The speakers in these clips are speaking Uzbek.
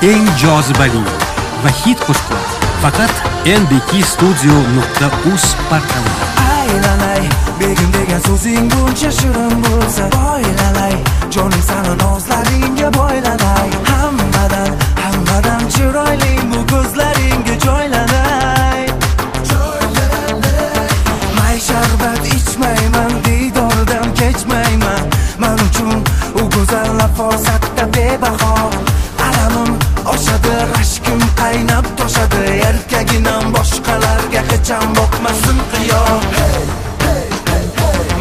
eng jozibali va hit qo'shiqlar faqat ndkstudio.uz portalida. Aylanay, begim degan so'zing buncha shirin bo'lsa, boylanay, jonim sani nozlaringga boylanay. Hammadan chiroyli bu ko'zlaringga joylanay. May sharbat ichmayman, diydordan kechmayman. Men uchun u go'zal nafosatda bebaho. Alamim oshadi, rashkim qaynab toshadi. Erkaginam boshqalarga hecham boqmasin qiyo.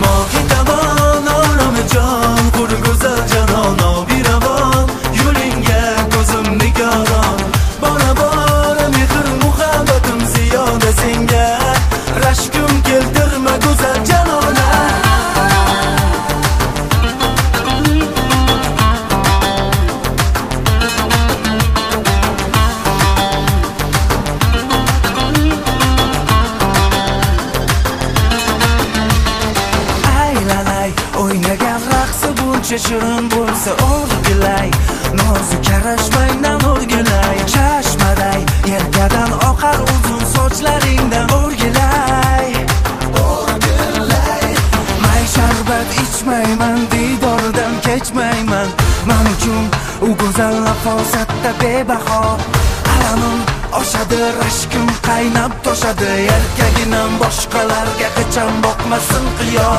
Mohitaman onamejon, qur go'zal janon, obiravon yo'lingga ko'zim nigoron. Bora mehr muhabbatim ziyoda senga, rashkim keltirma go'zal janona. O'ynagan raqsi buncha shirin bo'lsa, o'rgilay, nozik qarashmaydan o'rgilay. Chashmaday yelkadan oqar uzun sochlaringdan o'rgilay. May sharbat ichmayman, diydordan kechmayman. Men uchun u go'zal nafosatda bebaho. Alamim oshadi, rashkim qaynab toshadi. Erkaginam boshqalarga hecham boqmasin qiyo.